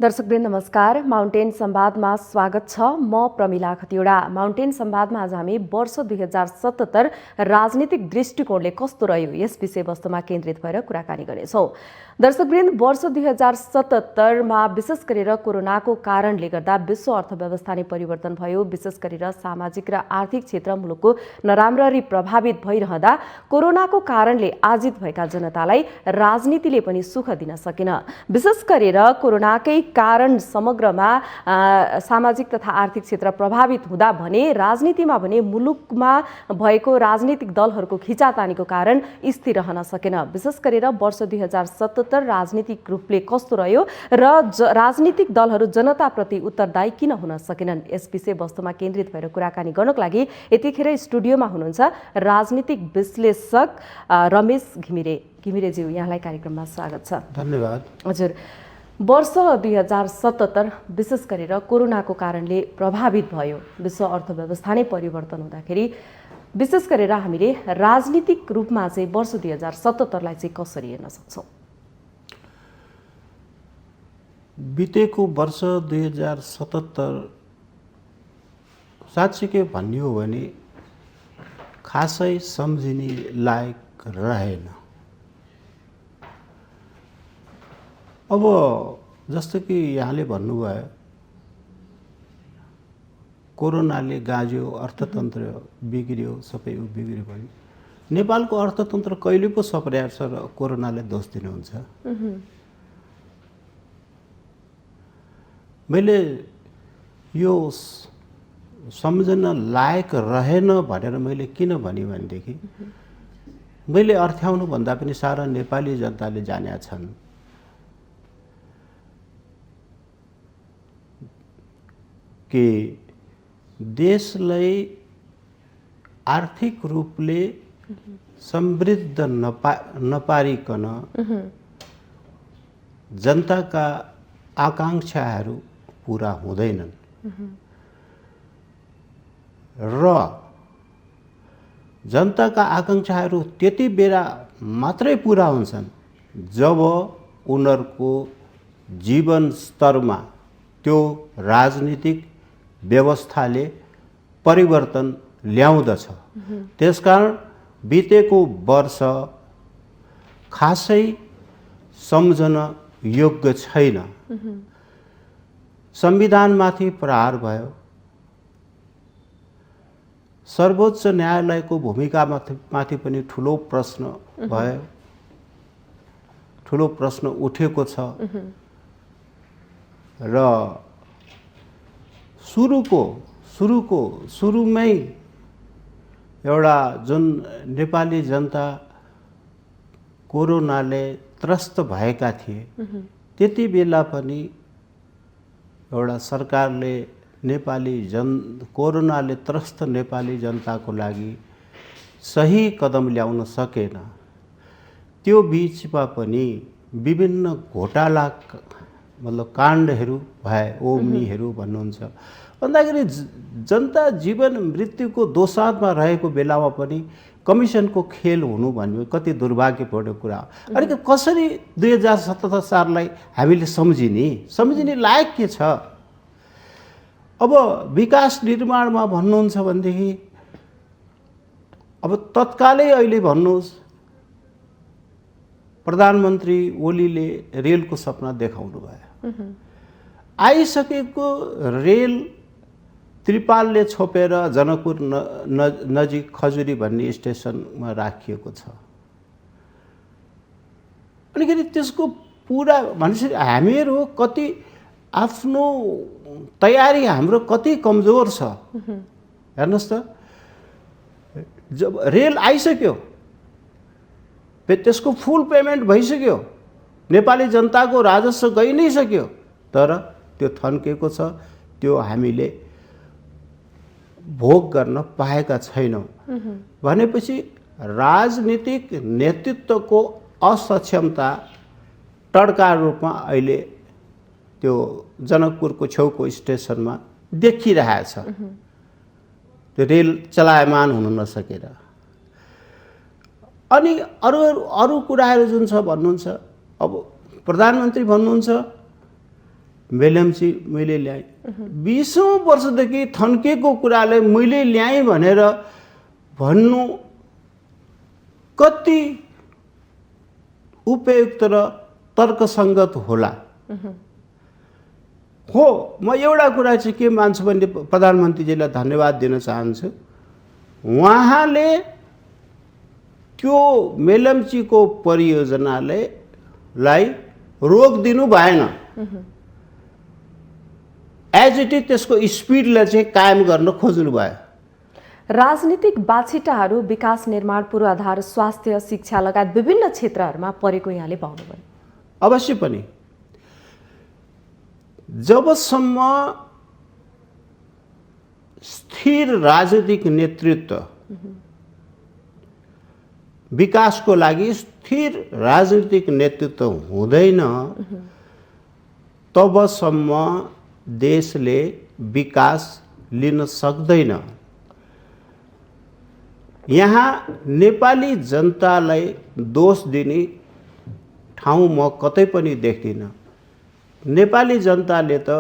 दर्शकवृन्द नमस्कार। माउन्टेन संवादमा स्वागत छ। म प्रमिला खतिवडा। माउन्टेन संवादमा आज हामी वर्ष 2077 राजनीतिक दृष्टिकोणले कस्तो रह्यो यस विषयवस्तुमा केन्द्रित भएर कुराकानी गर्नेछौँ। दर्शकवृन्द, वर्ष 2077 मा विशेष गरेर कोरोनाको कारणले गर्दा विश्व अर्थव्यवस्था नै परिवर्तन भयो। विशेष गरेर सामाजिक र आर्थिक क्षेत्र मुलुकको नराम्ररी प्रभावित भइरहँदा कोरोनाको कारणले आजित भएका जनतालाई राजनीतिले पनि सुख दिन सकेन। विशेष गरेर कोरोनाकै कारण समग्रमा सामाजिक तथा आर्थिक क्षेत्र प्रभावित हुँदा भने राजनीतिमा भने मुलुकमा भएको राजनीतिक दलहरूको खिचातानीको कारण स्थिर रहन सकेन। विशेष गरेर वर्ष 2077 राजनीतिक रूपले कस्तो रह्यो र राजनीतिक दलहरू जनताप्रति उत्तरदायी किन हुन सकेनन् यस विषयवस्तुमा केन्द्रित भएर कुराकानी गर्नको लागि यतिखेर स्टुडियोमा हुनुहुन्छ राजनीतिक विश्लेषक रमेश घिमिरे। घिमिरेज्यू, यहाँलाई कार्यक्रममा स्वागत छ। धन्यवाद। हजुर, वर्ष 2077 विशेष गरेर कोरोनाको कारणले प्रभावित भयो। विश्व अर्थव्यवस्था नै परिवर्तन हुँदाखेरि विशेष गरेर हामीले राजनीतिक रूपमा चाहिँ वर्ष 2077 लाई चाहिँ कसरी हेर्न सक्छौँ? बितेको वर्ष 2077 साँच्चै भन्ने हो भने खासै सम्झिने लायक रहेन। अब जस्तो कि यहाँले भन्नुभयो, कोरोनाले गाज्यो, अर्थतन्त्र बिग्रियो, सबै बिग्रियो भने नेपालको अर्थतन्त्र कहिले पो सप्रियाएको छ र कोरोनाले दोष दिनुहुन्छ? मैले यो सम्झन लायक रहेन भनेर मैले किन भने भनेदेखि मैले अर्थ्याउनु भन्दा पनि सारा नेपाली जनताले जानेका छन् कि देशलाई आर्थिक रूपले समृद्ध नपारिकन जनताका आकांक्षाहरू पूरा हुँदैनन् र जनताका आकांक्षाहरू त्यति बेला मात्रै पूरा हुन्छन् जब उनीहरूको जीवन स्तरमा त्यो राजनीतिक व्यवस्थाले परिवर्तन ल्याउँदछ। त्यसकारण बितेको वर्ष खासै सम्झन योग्य छैन। संविधानमाथि प्रहार भयो, सर्वोच्च न्यायालयको भूमिकामाथि पनि ठुलो प्रश्न भयो, ठुलो प्रश्न उठेको छ र सुरुमै एउटा जुन नेपाली जनता कोरोनाले त्रस्त भएका थिए त्यति बेला पनि एउटा सरकारले कोरोनाले त्रस्त नेपाली जनताको लागि सही कदम ल्याउन सकेन। त्यो बीचमा पनि विभिन्न घोटाला मतलब काण्डहरू भए, ओम्नीहरू भन्नुहुन्छ। भन्दाखेरि जनता जीवन मृत्युको दोसाँधमा रहेको बेलामा पनि कमिसनको खेल हुनु भन्ने कति दुर्भाग्यपूर्ण कुरा हो। अनि कसरी 2077 साललाई हामीले सम्झिने लायक के छ? अब विकास निर्माणमा भन्नुहुन्छ भनेदेखि अब तत्कालै अहिले भन्नुहोस्, प्रधानमन्त्री ओलीले रेलको सपना देखाउनु भयो। आइसकेको रेल त्रिपालले छोपेर जनकपुर नजिक खजुरी भन्ने स्टेसनमा राखिएको छ। अनि त्यसको पुरा मान्छे हामीहरू कति आफ्नो तयारी हाम्रो कति कमजोर छ हेर्नुहोस् त। जब रेल आइसक्यो, त्यसको फुल पेमेन्ट भइसक्यो, नेपाली जनताको राजस्व गइ नै सक्यो, तर त्यो थन्केको छ, त्यो हामीले भोग गर्न पाएका छैनौँ। भनेपछि राजनीतिक नेतृत्वको असक्षमता टड्का रूपमा अहिले त्यो जनकपुरको छेउको स्टेसनमा देखिरहेछ। त्यो रेल चलायमान हुन नसकेर। अनि अरू कुराहरू जुन छ भन्नुहुन्छ, अब प्रधानमन्त्री भन्नुहुन्छ मेलम्ची मैले ल्याएँ। 20औं वर्षदेखि थन्केको कुरालाई मैले ल्याएँ भनेर भन्नु कति उपयुक्त र तर्कसङ्गत होला? हो, म एउटा कुरा चाहिँ के मान्छु भने प्रधानमन्त्रीजीलाई धन्यवाद दिन चाहन्छु। उहाँले त्यो मेलम्चीको परियोजनालाई रोक दिनु भएन। एज इट इज त्यसको स्पिडलाई चाहिँ कायम गर्न खोज्नु भयो। राजनीतिक बाछिटाहरू विकास निर्माण पूर्वाधार स्वास्थ्य शिक्षा लगायत विभिन्न क्षेत्रहरूमा परेको यहाँले पाउनुभयो। अवश्य पनि जबसम्म स्थिर राजनीतिक नेतृत्व विकासको लागि स्थिर राजनीतिक नेतृत्व हुँदैन तबसम्म देशले विकास लिन सक्दैन। यहाँ नेपाली जनतालाई दोष दिने ठाउँ म कतै पनि देख्दिनँ। नेपाली जनताले त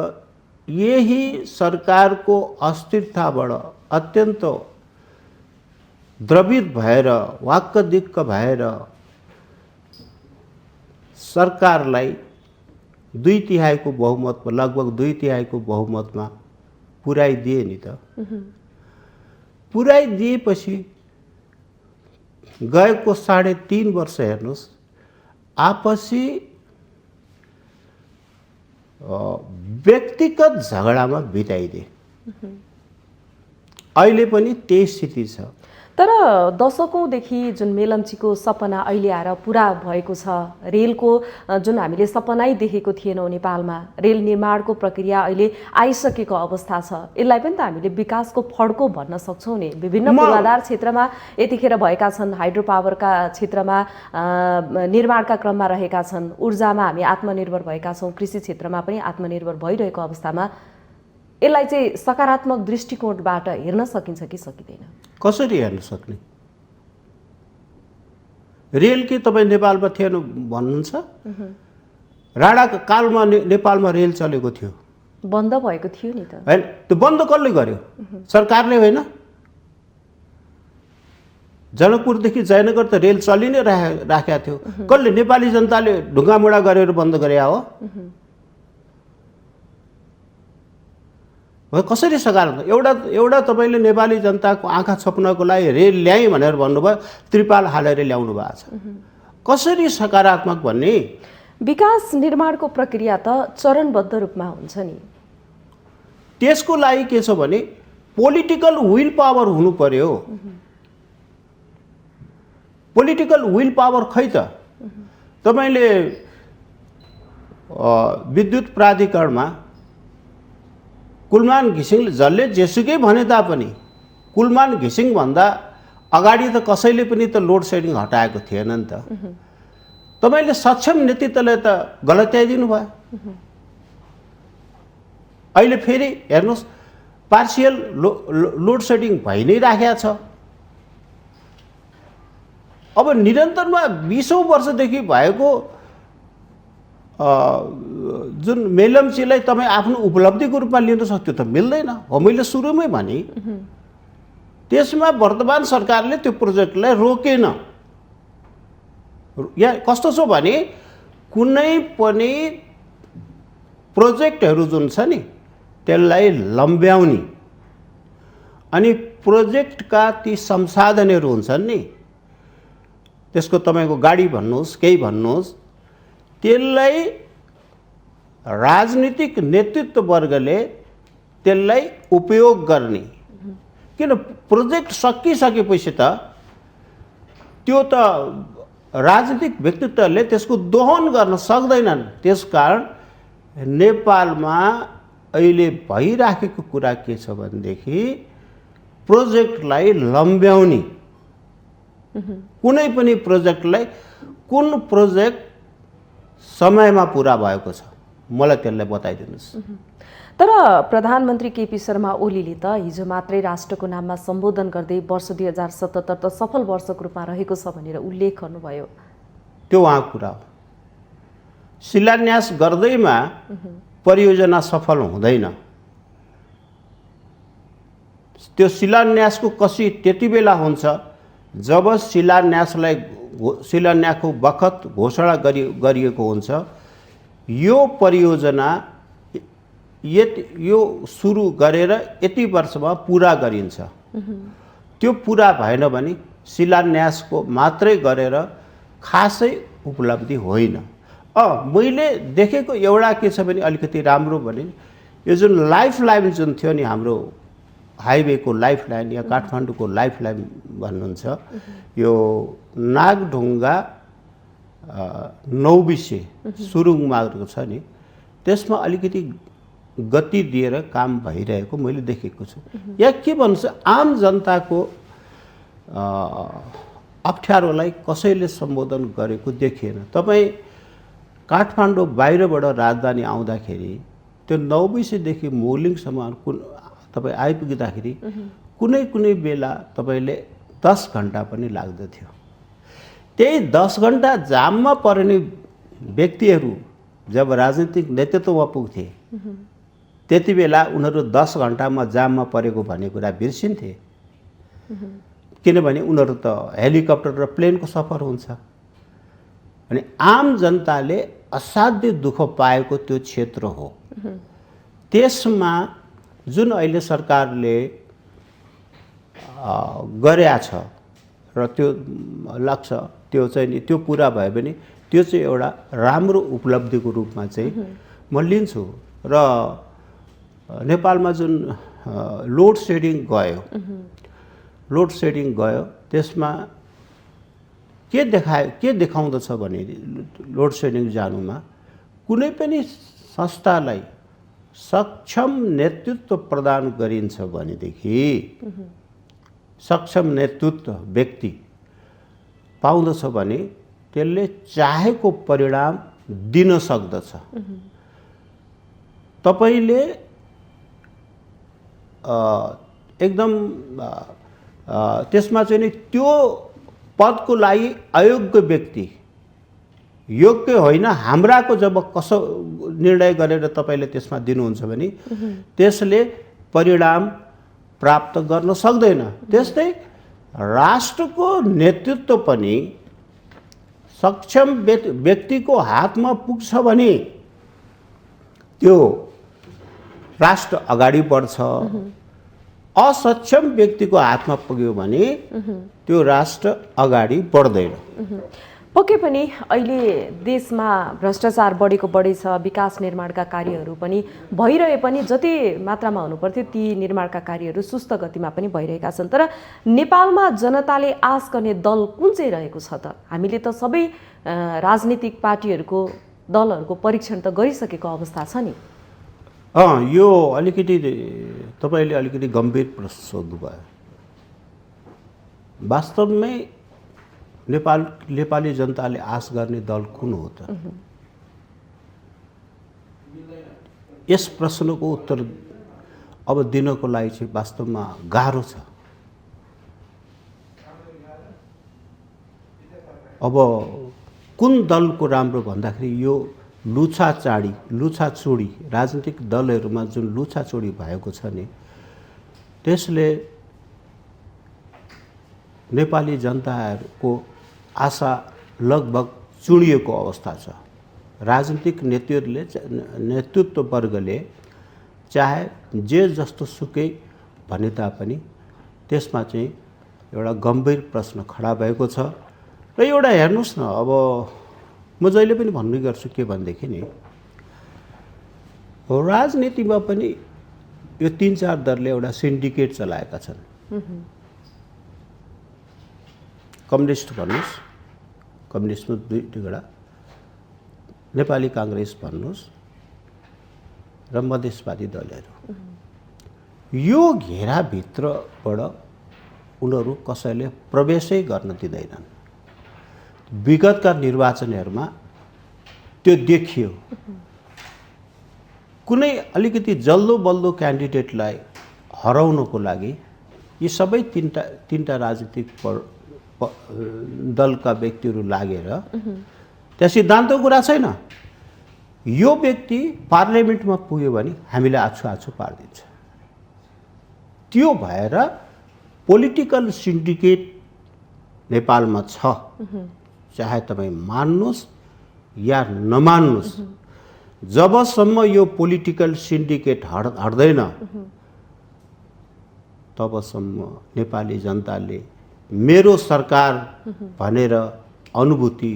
यही सरकारको अस्थिरताबाट अत्यन्त द्रवित भएर वाक्कदिक्क भएर सरकारलाई 2/3 बहुमतमा लगभग 2/3 बहुमतमा पुर्याइदिए नि त। पुर्याइदिएपछि गएको 3.5 वर्ष हेर्नुहोस् आपसी व्यक्तिगत झगडामा बिताइदिए। अहिले पनि त्यही स्थिति छ। तर दशकौँदेखि जुन मेलम्चीको सपना अहिले आएर पुरा भएको छ, रेलको जुन हामीले सपनै देखेको थिएनौँ नेपालमा, रेल निर्माणको प्रक्रिया अहिले आइसकेको अवस्था छ। यसलाई पनि त हामीले विकासको फड्को भन्न सक्छौँ नि। विभिन्न पूर्वाधार क्षेत्रमा यतिखेर भएका छन्, हाइड्रो पावरका क्षेत्रमा निर्माणका क्रममा रहेका छन्, ऊर्जामा हामी आत्मनिर्भर भएका छौँ, कृषि क्षेत्रमा पनि आत्मनिर्भर भइरहेको अवस्थामा यसलाई चाहिँ सकारात्मक दृष्टिकोणबाट हेर्न सकिन्छ कि सकिँदैन? कसरी हेर्न सक्ने? रेल के तपाईँ नेपालमा थिएन भन्नुहुन्छ? राणाको कालमा नेपालमा रेल चलेको थियो, बन्द भएको थियो नि त। हैन, त्यो बन्द कसले गर्यो? सरकारले होइन। जनकपुरदेखि जयनगर त रेल चलि नै राखेको थियो। कसले? नेपाली जनताले ढुङ्गामुढा गरेर बन्द गरे हो। कसरी सकारात्मक? एउटा तपाईँले नेपाली जनताको आँखा छोप्नको लागि रेल ल्याएँ भनेर भन्नुभयो, त्रिपाल हालेर ल्याउनु भएको छ। कसरी सकारात्मक भन्ने? विकास निर्माणको प्रक्रिया त चरणबद्ध रूपमा हुन्छ नि। त्यसको लागि के छ भने पोलिटिकल विल पावर हुनु पर्यो। पोलिटिकल विल पावर खै त? तपाईँले विद्युत प्राधिकरणमा कुलमान घिसिङले जसले जेसुकै भने तापनि कुलमान घिसिङ भन्दा अगाडि त कसैले पनि त लोड सेडिङ हटाएको थिएन नि त। तपाईँले सक्षम नेतृत्वले त गलत्याइदिनु भयो। अहिले फेरि हेर्नुहोस् पार्सियल लोड सेडिङ भइ नै राखेको छ। अब निरन्तरमा 20औं वर्षदेखि भएको जुन मेलम्चीलाई तपाईँ आफ्नो उपलब्धिको रूपमा लिन सक्थ्यो त मिल्दैन। हो, मैले सुरुमै भने त्यसमा वर्तमान सरकारले त्यो प्रोजेक्टलाई रोकेन। यहाँ कस्तो छ भने कुनै पनि प्रोजेक्टहरू जुन छ नि त्यसलाई लम्ब्याउने अनि प्रोजेक्टका ती संसाधनहरू हुन्छन् नि, त्यसको तपाईँको गाडी भन्नुहोस् केही भन्नुहोस्, त्यसलाई राजनीतिक नेतृत्व वर्गले त्यसलाई उपयोग गर्ने। किन? प्रोजेक्ट सकिसकेपछि त त्यो त राजनीतिक व्यक्तित्वले त्यसको दोहन गर्न सक्दैनन्। त्यसकारण नेपालमा अहिले भइराखेको कुरा के छ भनेदेखि प्रोजेक्टलाई लम्ब्याउने, कुनै पनि प्रोजेक्टलाई कुन प्रोजेक्ट समयमा पुरा भएको छ मलाई त्यसलाई बताइदिनुहोस्। तर प्रधानमन्त्री केपी शर्मा ओलीले त हिजो मात्रै राष्ट्रको नाममा सम्बोधन गर्दै वर्ष 2077 त सफल वर्षको रूपमा रहेको छ भनेर उल्लेख गर्नुभयो। त्यो उहाँको कुरा हो। शिलान्यास गर्दैमा परियोजना सफल हुँदैन। त्यो शिलान्यासको कसी त्यति बेला हुन्छ जब शिलान्यासको बखत घोषणा गरिएको हुन्छ यो परियोजना यो सुरु गरेर यति वर्षमा पुरा गरिन्छ। त्यो पुरा भएन भने शिलान्यासको मात्रै गरेर खासै उपलब्धि होइन। मैले देखेको एउटा के छ भने अलिकति राम्रो भने यो जुन लाइफलाइन जुन थियो नि हाम्रो हाइवेको लाइफलाइन या काठमाडौँको लाइफलाइन भन्नुहुन्छ यो नागढुङ्गा नौबिसे सुरुङ मार्ग छ नि त्यसमा अलिकति गति दिएर काम भइरहेको मैले देखेको छु। या के भन्नु आम जनताको अप्ठ्यारोलाई कसैले सम्बोधन गरेको देखिएन। तपाईँ काठमाडौँ बाहिरबाट राजधानी आउँदाखेरि त्यो नौबिसेदेखि मोलिङसम्म तपाईँ आइपुग्दाखेरि कुनै कुनै बेला तपाईँले 10 घन्टा पनि लाग्दथ्यो। त्यही 10 घन्टा जाममा पर्ने व्यक्तिहरू जब राजनीतिक नेतृत्वमा पुग्थे त्यति बेला उनीहरू 10 घन्टामा जाममा परेको भन्ने कुरा बिर्सिन्थे। किनभने उनीहरू त हेलिकप्टर र प्लेनको सफर हुन्छ। अनि आम जनताले असाध्य दुःख पाएको त्यो क्षेत्र हो। त्यसमा जुन अहिले सरकारले गरेका छ र त्यो लाग्छ त्यो चाहिँ नि त्यो पुरा भयो भने त्यो चाहिँ एउटा राम्रो उपलब्धिको रूपमा चाहिँ म लिन्छु। र नेपालमा जुन लोड सेडिङ गयो त्यसमा के देखाउँदछ भने लोड सेडिङ जानुमा कुनै पनि संस्थालाई सक्षम नेतृत्व प्रदान गरिन्छ भनेदेखि सक्षम नेतृत्व व्यक्ति पाउँदछ भने त्यसले चाहेको परिणाम दिन सक्दछ। तपाईले एकदम त्यसमा चाहिँ नि त्यो पदको लागि अयोग्य व्यक्ति योग्य होइन हाम्राको जब कसो निर्णय गरेर तपाईले त्यसमा दिनुहुन्छ भने त्यसले परिणाम प्राप्त गर्न सक्दैन। त्यस्तै राष्ट्रको नेतृत्व पनि सक्षम व्यक्तिको हातमा पुग्छ भने त्यो राष्ट्र अगाडि बढ्छ। असक्षम व्यक्तिको हातमा पुग्यो भने त्यो राष्ट्र अगाडि बढ्दैन। पक्कै पनि अहिले देशमा भ्रष्टाचार बढेको बढी छ। विकास निर्माणका कार्यहरू पनि भइरहे पनि जति मात्रामा हुनुपर्थ्यो ती निर्माणका कार्यहरू सुस्त गतिमा पनि भइरहेका छन्। तर नेपालमा जनताले आश गर्ने दल कुन चाहिँ रहेको छ त? हामीले त सबै राजनीतिक पार्टीहरूको दलहरूको परीक्षण त गरिसकेको अवस्था छ नि। यो अलिकति तपाईले अलिकति गम्भीर प्रश्न सोध्नुभयो। वास्तवमै नेपाली जनताले आश गर्ने दल कुन हो त? यस प्रश्नको उत्तर अब दिनको लागि चाहिँ वास्तवमा गाह्रो छ। अब कुन दलको राम्रो भन्दाखेरि यो लुछाचोडी राजनीतिक दलहरूमा जुन लुछाचोडी भएको छ नि त्यसले नेपाली जनताहरूको आशा लगभग चुडिएको अवस्था छ। राजनीतिक नेतृत्व वर्गले चाहे जे जस्तो सुकै भने तापनि त्यसमा चाहिँ एउटा गम्भीर प्रश्न खडा भएको छ। र एउटा हेर्नुस् न, अब म जहिले पनि भन्ने गर्छु के भनेदेखि नि राजनीतिमा पनि यो 3-4 दलले एउटा सिन्डिकेट चलाएका छन्। कम्युनिस्ट भन्नुहोस्, कम्युनिस्टमा दुई टुकडा, नेपाली काङ्ग्रेस भन्नुहोस् र मधेसवादी दलहरू। यो घेराभित्रबाट उनीहरू कसैले प्रवेशै गर्न दिँदैनन्। विगतका निर्वाचनहरूमा त्यो देखियो। कुनै अलिकति जल्दो बल्दो क्यान्डिडेटलाई हराउनको लागि यी सबै तीनटा राजनीतिक दलका व्यक्तिहरू लागेर त्यहाँ सिद्धान्तको कुरा छैन। यो व्यक्ति पार्लियामेन्टमा पुग्यो भने हामीलाई आछु पारिदिन्छ। त्यो भएर पोलिटिकल सिन्डिकेट नेपालमा छ, चाहे तपाईँ मान्नुहोस् या नमान्नुहोस्। जबसम्म यो पोलिटिकल सिन्डिकेट हट्दैन तबसम्म नेपाली जनताले मेरो सरकार भनेर अनुभूति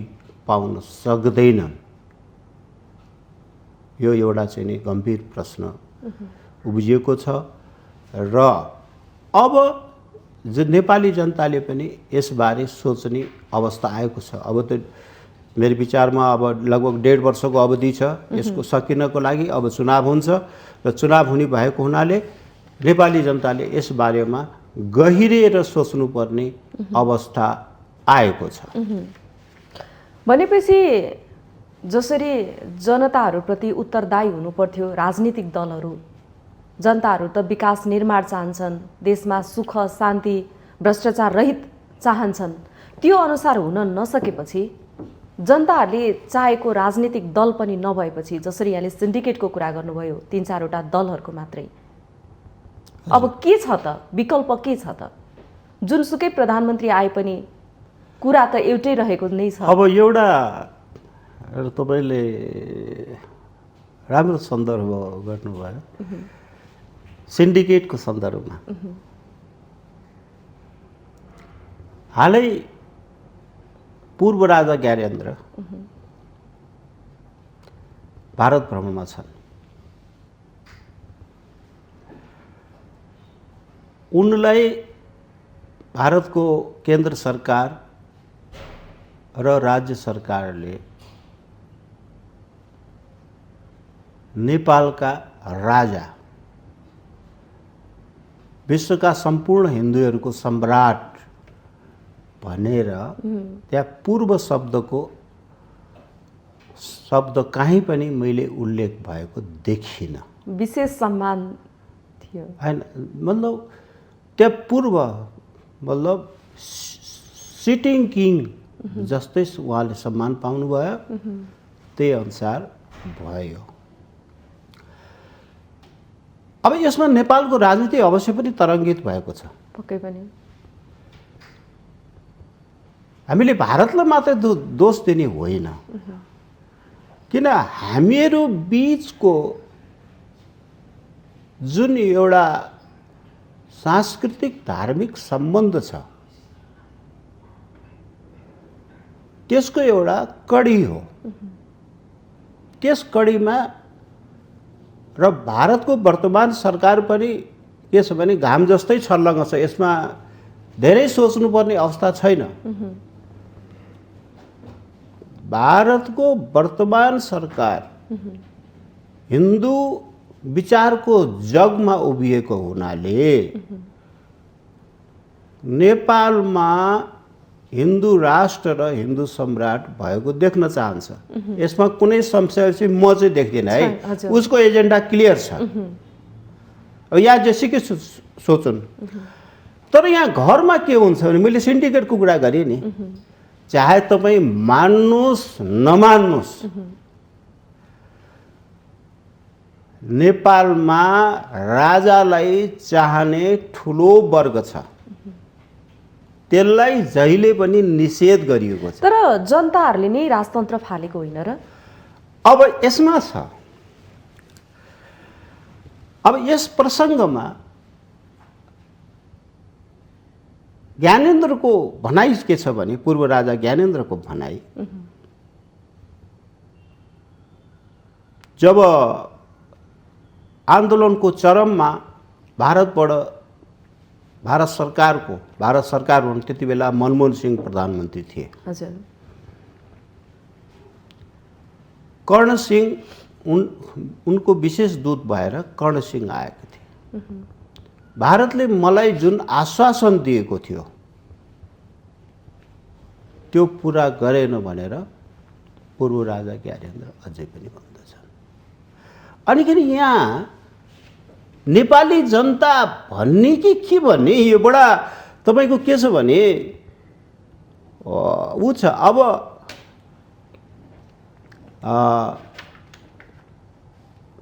पाउन सक्दैनन्। यो एउटा चाहिँ नि गम्भीर प्रश्न उब्जिएको छ र अब नेपाली जनताले पनि यसबारे सोच्ने अवस्था आएको छ। अब त मेरो विचारमा अब लगभग 1.5 वर्षको अवधि छ यसको सकिनको लागि। अब चुनाव हुन्छ र चुनाव हुने भएको हुनाले नेपाली जनताले यस बारेमा गहिरिएर सोच्नुपर्ने अवस्था आएको छ। भनेपछि जसरी जनताहरूप्रति उत्तरदायी हुनुपर्थ्यो राजनीतिक दलहरू, जनताहरू त विकास निर्माण चाहन्छन्, देशमा सुख शान्ति भ्रष्टाचार रहित चाहन्छन्, त्यो अनुसार हुन नसकेपछि जनताहरूले चाहेको राजनीतिक दल पनि नभएपछि, जसरी यहाँले सिन्डिकेटको कुरा गर्नुभयो 3-4 वटा दलहरूको मात्रै, अब के छ त? विकल्प के छ त? जुनसुकै प्रधानमन्त्री आए पनि कुरा त एउटै रहेको नै छ। अब एउटा तपाईँले राम्रो सन्दर्भ गर्नुभयो सिन्डिकेटको सन्दर्भमा। हालै पूर्व राजा ज्ञानेन्द्र भारत भ्रमणमा छन्। उनलाई भारतको केन्द्र सरकार र राज्य सरकारले नेपालका राजा, विश्वका सम्पूर्ण हिन्दूहरूको सम्राट भनेर त्यहाँ पूर्व शब्द कहीँ पनि मैले उल्लेख भएको देखिनँ। विशेष सम्मान थियो हैन, मतलब त्यहाँ पूर्व मतलब सिटिङ किङ जस्तै उहाँले सम्मान पाउनुभयो, त्यही अनुसार भयो। अब यसमा नेपालको राजनीति अवश्य पनि तरङ्गित भएको छ। पक्कै पनि हामीले भारतलाई मात्रै दोष दिने होइन, किन हामीहरू बीचको जुन एउटा सांस्कृतिक धार्मिक सम्बन्ध छ त्यसको एउटा कडी हो। त्यस कडीमा र भारतको वर्तमान सरकार पनि के छ भने घाम जस्तै छल्लङ्ग छ, यसमा धेरै सोच्नुपर्ने अवस्था छैन। भारतको वर्तमान सरकार हिन्दू विचारको जगमा उभिएको हुनाले नेपालमा हिन्दू राष्ट्र र हिन्दू सम्राट भएको देख्न चाहन्छ। यसमा कुनै संशय चाहिँ म चाहिँ देख्दिनँ है। उसको एजेन्डा क्लियर छ। अब यहाँ जेसुकै सोचुन्, तर यहाँ घरमा के हुन्छ भने मैले सिन्डिकेटको कुरा गरेँ नि, चाहे तपाईँ मान्नुहोस् नमान्नुहोस्, नेपालमा राजालाई चाहने ठुलो वर्ग छ, त्यसलाई जहिले पनि निषेध गरिएको छ। तर जनताहरूले नै राजतन्त्र फालेको होइन र? अब यसमा छ, अब यस प्रसङ्गमा ज्ञानेन्द्रको भनाइ के छ भने, पूर्व राजा ज्ञानेन्द्रको भनाइ, जब आन्दोलनको चरममा भारत सरकार हुन्, त्यति बेला मनमोहन सिंह प्रधानमन्त्री थिए। हजुर। कर्ण सिंह उनको विशेष दूत भएर कर्ण सिंह आएका थिए। भारतले मलाई जुन आश्वासन दिएको थियो त्यो पुरा गरेन भनेर पूर्व राजा ज्ञानेन्द्र अझै पनि भन्दछन्। अनिखेरि यहाँ नेपाली जनता भन्ने कि के भन्ने, यो बडा तपाईँको के छ भने ऊ छ। अब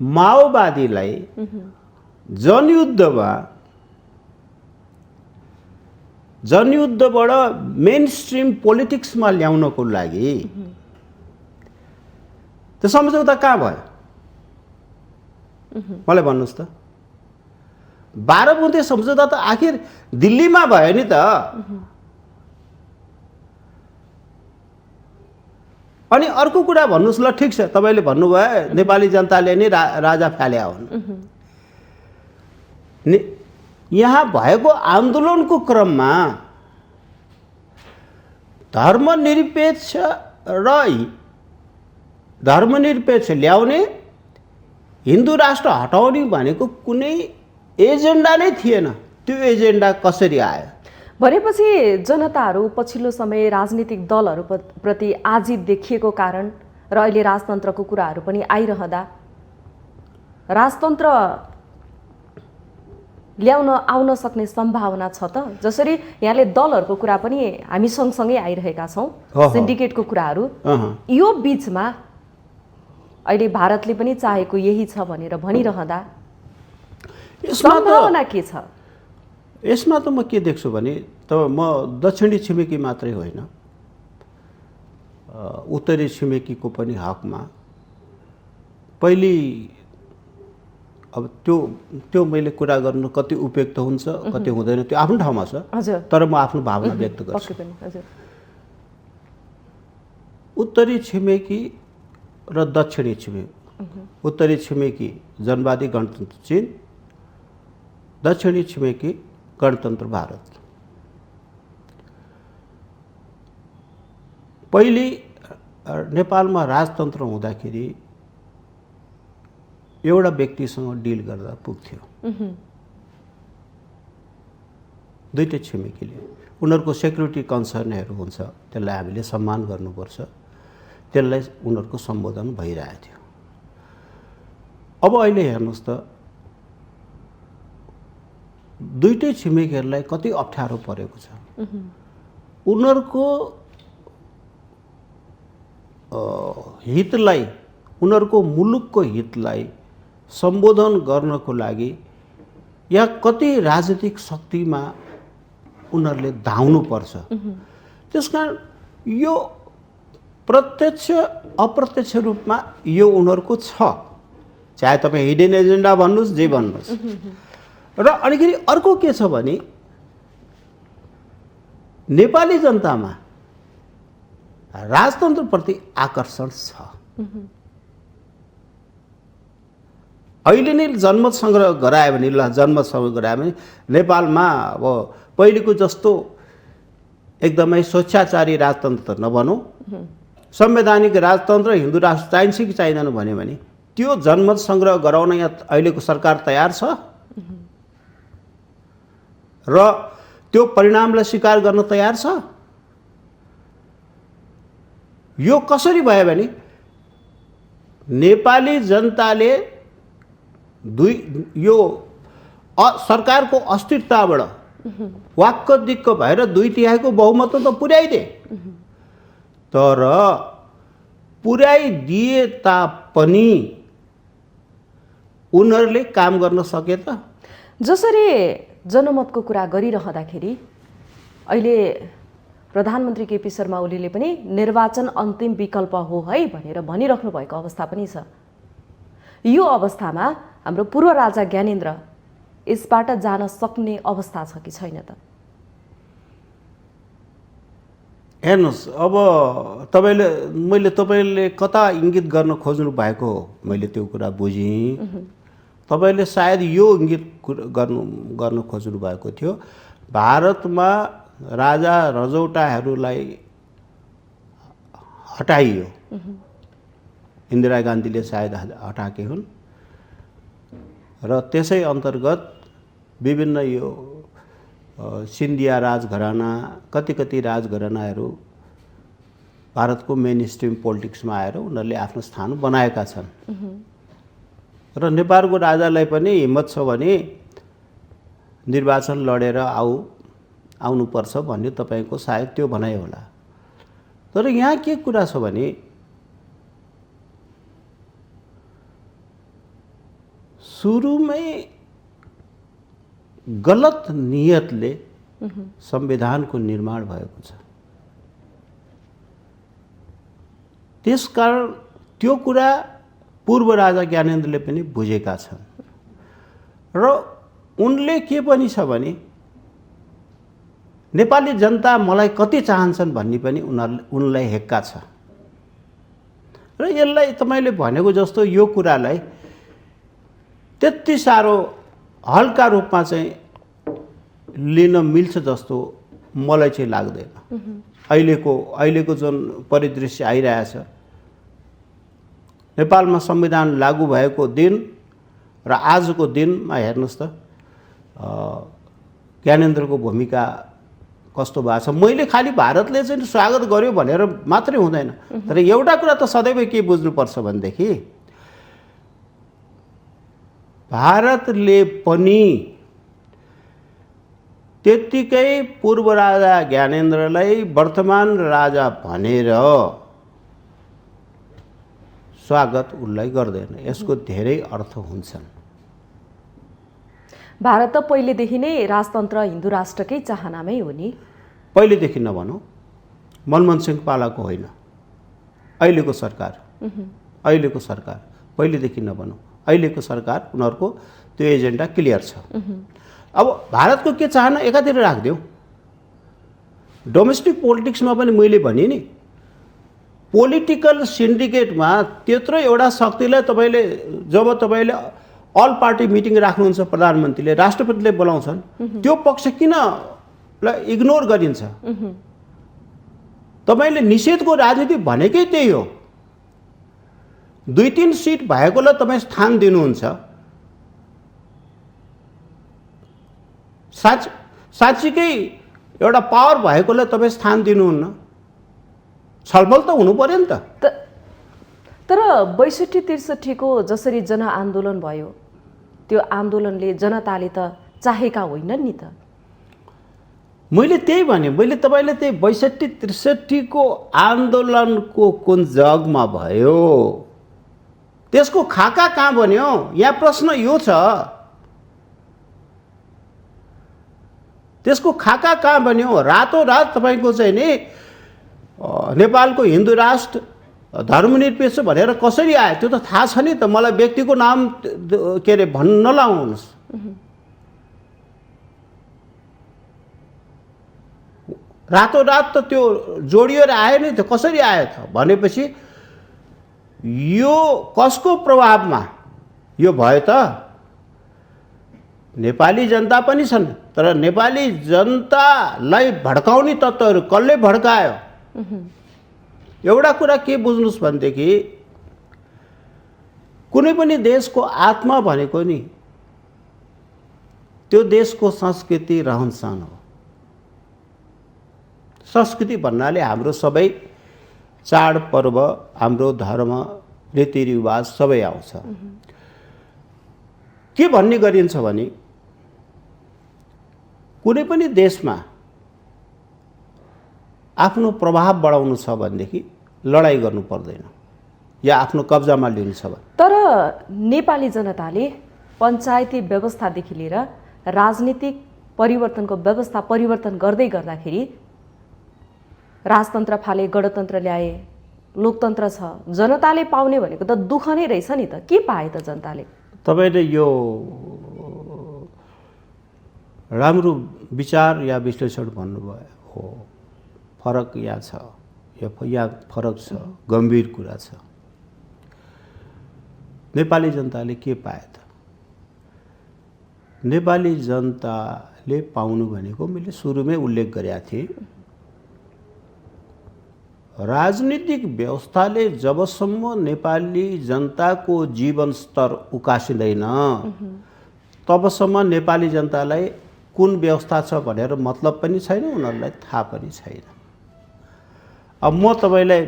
माओवादीलाई जनयुद्धबाट मेन स्ट्रिम पोलिटिक्समा ल्याउनको लागि त्यो सम्झौता कहाँ भयो मलाई भन्नुहोस् त। 12 बुँदे सम्झौता त आखिर दिल्लीमा भयो नि त। अनि अर्को कुरा भन्नुहोस् ल, ठिक छ तपाईँले भन्नुभयो नेपाली जनताले नै राजा फाल्या हुन्। यहाँ भएको आन्दोलनको क्रममा धर्मनिरपेक्ष ल्याउने, हिन्दू राष्ट्र हटाउने भनेको कुनै एजेन्डा नै थिएन। त्यो एजेन्डा कसरी आयो? भनेपछि जनताहरू पछिल्लो समय राजनीतिक दलहरू प्रति आजित देखिएको कारण र अहिले राजतन्त्रको कुराहरू पनि आइरहँदा राजतन्त्र ल्याउन आउन सक्ने सम्भावना छ त? जसरी यहाँले दलहरूको कुरा पनि हामी सँगसँगै आइरहेका छौँ, सिन्डिकेटको कुराहरू, यो बीचमा अहिले भारतले पनि चाहेको यही छ भनेर भनिरहँदा सम्भावना के छ? यसमा त म के देख्छु भने, म दक्षिणी छिमेकी मात्रै होइन, उत्तरी छिमेकीको पनि हकमा पहिले अब त्यो मैले कुरा गर्नु कति उपयुक्त हुन्छ कति हुँदैन त्यो आफ्नो ठाउँमा छ, तर म आफ्नो भावना व्यक्त गर्छु। उत्तरी छिमेकी र दक्षिणी छिमेकी, उत्तरी छिमेकी जनवादी गणतन्त्र चीन, दक्षिणी छिमेकी गणतन्त्र भारत। पहिले नेपालमा राजतन्त्र हुँदाखेरि एउटा व्यक्तिसँग डिल गर्दा पुग्थ्यो, दुईटै छिमेकीले। उनीहरूको सेक्युरिटी कन्सर्नहरू हुन्छ, त्यसलाई हामीले सम्मान गर्नुपर्छ, त्यसलाई उनीहरूको सम्बोधन भइरहेको थियो। अब अहिले हेर्नुहोस् त, दुईटै छिमेकीहरूलाई कति अप्ठ्यारो परेको छ। उनीहरूको हितलाई, उनीहरूको मुलुकको हितलाई सम्बोधन गर्नको लागि यहाँ कति राजनीतिक शक्तिमा उनीहरूले धाउनुपर्छ। त्यसकारण यो प्रत्यक्ष अप्रत्यक्ष रूपमा यो उनीहरूको छ, चाहे तपाईँ हिडन एजेन्डा भन्नुहोस् जे भन्नुहोस्। र अनिखेरि अर्को के छ भने, नेपाली जनतामा राजतन्त्रप्रति आकर्षण छ। अहिले नै जनमत सङ्ग्रह गरायो भने, ल जनमत सङ्ग्रह गरायो भने नेपालमा अब पहिलेको जस्तो एकदमै स्वेच्छाचारी राजतन्त्र नभनौँ, संवैधानिक राजतन्त्र हिन्दू राष्ट्र चाहिन्छ कि चाहिँदैन भन्यो भने त्यो जनमत सङ्ग्रह गराउन यहाँ अहिलेको सरकार तयार छ र त्यो परिणामलाई स्वीकार गर्न तयार छ। यो कसरी भयो भने नेपाली जनताले यो सरकारको अस्थिरताबाट वाक्क दिक्क भएर 2/3 बहुमत त पुर्याइदिए, तर पुर्याइदिए तापनि उनीहरूले काम गर्न सके त? जसरी जनमतको कुरा गरिरहँदाखेरि अहिले प्रधानमन्त्री केपी शर्मा ओलीले पनि निर्वाचन अन्तिम विकल्प हो है भनेर भनिराख्नु भएको अवस्था पनि छ। यो अवस्थामा हाम्रो पूर्व राजा ज्ञानेन्द्र यसबाट जान सक्ने अवस्था छ कि छैन त? हेर्नुहोस्, अब मैले तपाईँले कता इङ्गित गर्न खोज्नु भएको हो, मैले त्यो कुरा बुझेँ। तपाईँले सायद यो इङ्गित गर्न खोज्नु भएको थियो, भारतमा राजा रजौटाहरूलाई हटाइयो, इन्दिरा गान्धीले सायद हटाएकै हुन्, र त्यसै अन्तर्गत विभिन्न यो सिन्धिया राजघराना, कति राजघरानाहरू भारतको मेन स्ट्रिम पोलिटिक्समा आएर उनीहरूले आफ्नो स्थान बनाएका छन्। र नेपालको राजालाई पनि हिम्मत छ भने निर्वाचन लडेर आउनुपर्छ भन्ने तपाईँको सायद त्यो भनाइ होला। तर यहाँ के कुरा छ भने सुरुमै गलत नियतले संविधानको निर्माण भएको छ। त्यसकारण त्यो कुरा पूर्व राजा ज्ञानेन्द्रले पनि बुझेका छन् र उनले के पनि छ भने नेपाली जनता मलाई कति चाहन्छन् भन्ने पनि उनलाई हेक्का छ र यसलाई तपाईले भनेको जस्तो यो कुरालाई त्यति साह्रो हल्का रूपमा चाहिँ लिन मिल्छ जस्तो मलाई चाहिँ लाग्दैन। अहिलेको जुन परिदृश्य आइरहेछ, नेपालमा संविधान लागू भएको दिन र आजको दिनमा हेर्नुस् त ज्ञानेन्द्रको भूमिका कस्तो भएको छ। मैले खालि भारतले चाहिँ स्वागत गर्यो भनेर मात्रै हुँदैन, तर एउटा कुरा त सदैव के बुझ्नुपर्छ भनेदेखि भारतले पनि त्यत्तिकै पूर्व राजा ज्ञानेन्द्रलाई वर्तमान राजा भनेर स्वागत उनलाई गर्दैन। यसको धेरै अर्थ हुन्छन्। भारत त पहिलेदेखि नै राजतन्त्र हिन्दू राष्ट्रकै चाहनामै हो नि। पहिलेदेखि नभनौँ, मनमोहन सिंह पालाको होइन, अहिलेको सरकार पहिलेदेखि नभनौँ, अहिलेको सरकार उनीहरूको त्यो एजेन्डा क्लियर छ। अब भारतको के चाहना एकातिर राखिदेऊ, डोमेस्टिक पोलिटिक्समा पनि मैले भने नि, पोलिटिकल सिन्डिकेटमा त्यत्रो एउटा शक्तिलाई तपाईँले जब तपाईँले अल पार्टी मिटिङ राख्नुहुन्छ, प्रधानमन्त्रीले राष्ट्रपतिले बोलाउँछन्, त्यो पक्ष किन इग्नोर गरिन्छ? तपाईँले निषेधको राजनीति भनेकै त्यही हो। 2-3 सिट भएकोलाई तपाईँ स्थान दिनुहुन्छ। साँच्चीकै एउटा पावर भएकोलाई तपाईँ स्थान दिनुहुन्न। छलफल त हुनु पर्यो नि त। तर 62-63 को जसरी जनआन्दोलन भयो, त्यो आन्दोलनले जनताले त चाहेका होइनन् नि त। मैले त्यही भने, मैले तपाईँले त्यही 62-63 को आन्दोलनको कुन जगमा भयो, त्यसको खाका कहाँ बन्यो? यहाँ प्रश्न यो छ, त्यसको खाका कहाँ बन्यो? रातोरात तपाईँको चाहिँ नि नेपालको हिन्दू राष्ट्र धर्मनिरपेक्ष भनेर कसरी आयो त्यो त थाहा छ नि त। मलाई व्यक्तिको नाम के अरे भन्न नलाउनुहोस्। रातोरात त त्यो जोडिएर आयो नि त। कसरी आयो त भनेपछि यो कसको प्रभावमा यो भयो त? नेपाली जनता पनि छन्, तर नेपाली जनतालाई भड्काउने तत्त्वहरू कसले भड्कायो? एउटा कुरा के बुझ्नुहोस् भनेदेखि कुनै पनि देशको आत्मा भनेको नि त्यो देशको संस्कृति रहनसहन हो। संस्कृति भन्नाले हाम्रो सबै चाडपर्व, हाम्रो धर्म, रीतिरिवाज सबै आउँछ। के भन्ने गरिन्छ भने कुनै पनि देशमा आफ्नो प्रभाव बढाउनु छ भनेदेखि लडाई गर्नु पर्दैन या आफ्नो कब्जामा लिनु छ भने। तर नेपाली जनताले पञ्चायती व्यवस्थादेखि लिएर राजनीतिक परिवर्तनको व्यवस्था परिवर्तन गर्दै गर्दाखेरि राजतन्त्र फाले, गणतन्त्र ल्याए, लोकतन्त्र छ। जनताले पाउने भनेको त दुःख नै रहेछ नि त। के पाए त जनताले? तपाईँले यो राम्रो विचार या विश्लेषण भन्नुभयो हो। फरक यहाँ छ, यहाँ फरक छ, गम्भीर कुरा छ। नेपाली जनताले के पाए त? नेपाली जनताले पाउनु भनेको मैले सुरुमै उल्लेख गरेका थिएँ, राजनीतिक व्यवस्थाले जबसम्म नेपाली जनताको जीवन स्तर उकासिँदैन तबसम्म नेपाली जनतालाई कुन व्यवस्था छ भनेर मतलब पनि छैन, उनीहरूलाई थाहा पनि छैन। अब म तपाईँलाई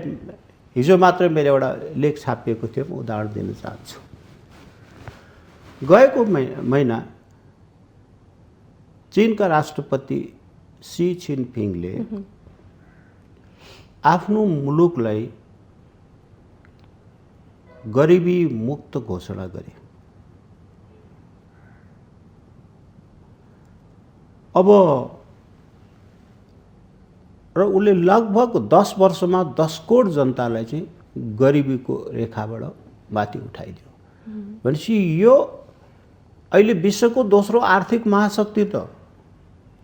हिजो मात्रै मेरो एउटा लेख छापिएको थियो, म उदाहरण दिन चाहन्छु। गएको महिना चीनका राष्ट्रपति सी जिनपिङले आफ्नो मुलुकलाई गरिबी मुक्त घोषणा गरे। अब र उसले लगभग 10 वर्षमा 10 करोड जनतालाई चाहिँ गरिबीको रेखाबाट माथि उठाइदियो भनेपछि यो अहिले विश्वको दोस्रो आर्थिक महाशक्ति त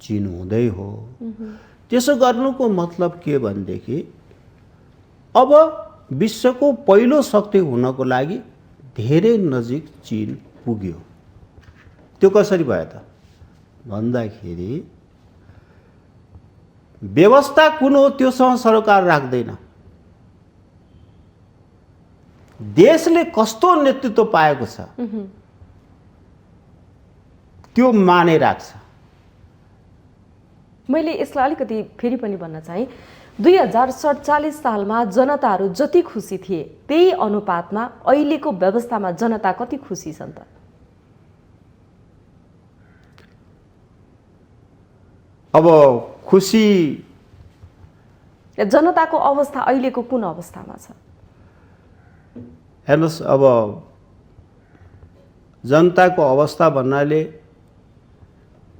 चीन हुँदै हो। त्यसो गर्नुको मतलब के भनेदेखि अब विश्वको पहिलो शक्ति हुनको लागि धेरै नजिक चीन पुग्यो। त्यो कसरी भयो त भन्दाखेरि व्यवस्था कुन हो त्योसँग सरोकार राख्दैन। देशले कस्तो नेतृत्व पाएको छ त्यो माने राख्छ। मैले यसलाई अलिकति फेरि पनि भन्न चाहे 2047 सालमा जनताहरू जति खुसी थिए त्यही अनुपातमा अहिलेको व्यवस्थामा जनता कति खुसी छन् त? अब खुसी जनताको अवस्था अहिलेको कुन अवस्थामा छ? हेर्नुहोस् अब जनताको अवस्था भन्नाले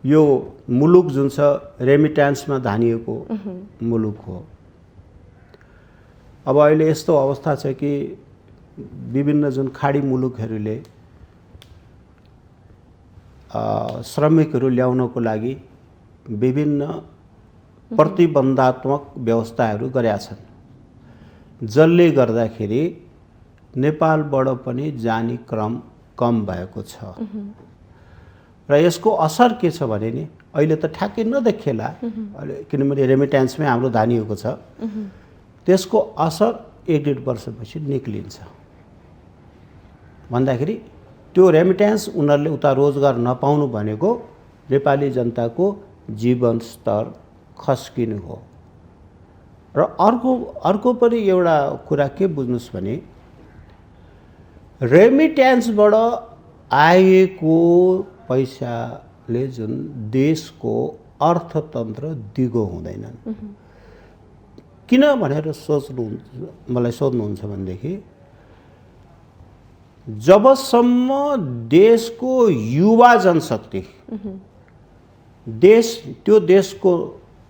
यो मुलुक जुन छ रेमिट्यान्समा धानिएको मुलुक हो। अब अहिले यस्तो अवस्था छ कि विभिन्न जुन खाडी मुलुकहरूले श्रमिकहरू ल्याउनको लागि विभिन्न प्रतिबन्धात्मक व्यवस्थाहरू गरेका छन्, जसले गर्दाखेरि नेपालबाट पनि जाने क्रम कम भएको छ। र यसको असर के छ भने नि अहिले त ठ्याक्कै नदेखिएला, किनभने रेमिट्यान्समै हाम्रो धानिएको छ। त्यसको असर 1-1.5 वर्षपछि निक्लिन्छ भन्दाखेरि त्यो रेमिट्यान्स उनीहरूले उता रोजगार नपाउनु भनेको नेपाली जनताको जीवन स्तर खस्किनु हो। र अर्को पनि एउटा कुरा के बुझ्नुहोस् भने रेमिट्यान्सबाट आएको पैसाले जुन देशको अर्थतन्त्र दिगो हुँदैनन्। किन भनेर मलाई सोध्नुहुन्छ भनेदेखि जबसम्म देशको युवा जनशक्ति त्यो देशको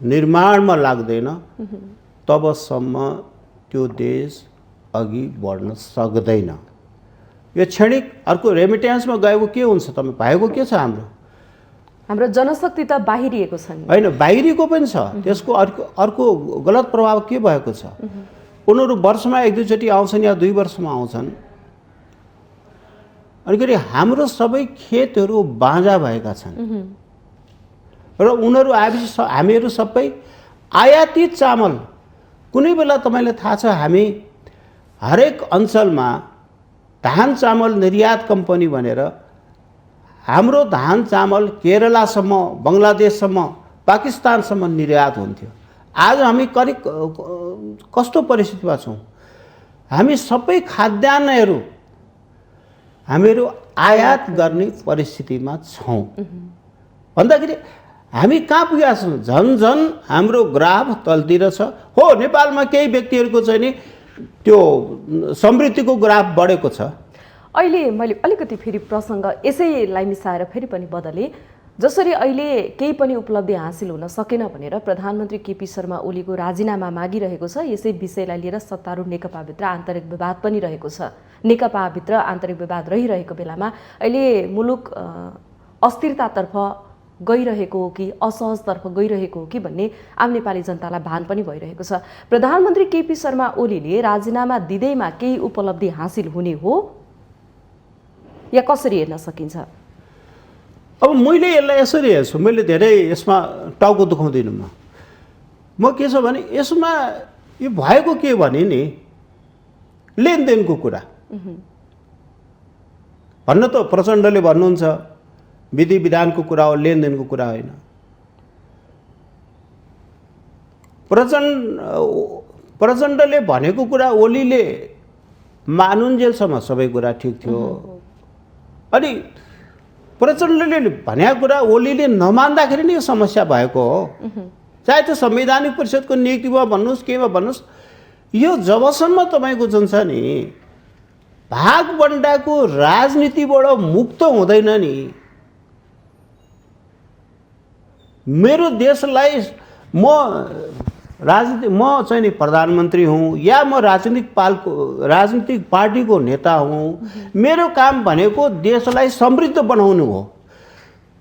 निर्माणमा लाग्दैन तबसम्म त्यो देश अघि बढ्न सक्दैन। यो क्षणिक अर्को रेमिट्यान्समा गएको के हुन्छ तपाईँ भएको के छ? हाम्रो जनशक्ति त बाहिरिएको छ नि होइन, बाहिरीको पनि छ। त्यसको अर्को गलत प्रभाव के भएको छ? उनीहरू वर्षमा 1-2 चोटि आउँछन् या 2 वर्षमा आउँछन्। अनिखेरि हाम्रो सबै खेतहरू बाँझा भएका छन् र उनीहरू आएपछि हामीहरू सबै आयातित चामल, कुनै बेला तपाईँलाई थाहा छ हामी हरेक अञ्चलमा धान चामल निर्यात कम्पनी भनेर हाम्रो धान चामल केरलासम्म, बङ्गलादेशसम्म, पाकिस्तानसम्म निर्यात हुन्थ्यो। आज हामी करिब कस्तो परिस्थितिमा छौँ? हामी सबै खाद्यान्नहरू हामीहरू आयात गर्ने परिस्थितिमा छौँ भन्दाखेरि हामी कहाँ पुगेका छौँ? झन् हाम्रो ग्राफ तलतिर छ। हो, नेपालमा केही व्यक्तिहरूको चाहिँ नि त्यो समृद्धिको ग्राफ बढेको छ। अहिले मैले अलिकति फेरि प्रसङ्ग यसैलाई मिसाएर फेरि पनि बदले। जसरी अहिले केही पनि उपलब्धि हासिल हुन सकेन भनेर प्रधानमन्त्री केपी शर्मा ओलीको राजीनामा मागिरहेको छ, यसै विषयलाई लिएर सत्तारूढ नेकपाभित्र आन्तरिक विवाद पनि रहेको छ। नेकपाभित्र आन्तरिक विवाद रहिरहेको बेलामा अहिले मुलुक अस्थिरतातर्फ गइरहेको हो कि असहजतर्फ गइरहेको हो कि भन्ने आम नेपाली जनतालाई भान पनि भइरहेको छ। प्रधानमन्त्री केपी शर्मा ओलीले राजीनामा दिँदैमा केही उपलब्धि हासिल हुने हो या कसरी हेर्न सकिन्छ? अब मैले यसलाई यसरी हेर्छु, मैले धेरै यसमा टाउको दुखाउँदिनँ। म के छ भने यसमा यो भएको के भने नि लेनदेनको कुरा भन्न त प्रचण्डले भन्नुहुन्छ विधि विधानको कुरा हो, लेनदेनको कुरा होइन। प्रचण्डले भनेको कुरा ओलीले मानुन्जेलसम्म सबै कुरा ठिक थियो। अनि प्रचण्डले भनेको कुरा ओलीले नमान्दाखेरि नै यो समस्या भएको हो। चाहे त्यो संवैधानिक परिषदको नियुक्तिमा भन्नुहोस्, केमा भन्नुहोस्, यो जबसम्म तपाईँको जुन छ नि भागबण्डाको राजनीतिबाट मुक्त हुँदैन नि, मेरो देशलाई म चाहिँ नि प्रधानमन्त्री हुँ या म राजनीतिक पार्टीको नेता हुँ, मेरो काम भनेको देशलाई समृद्ध बनाउनु हो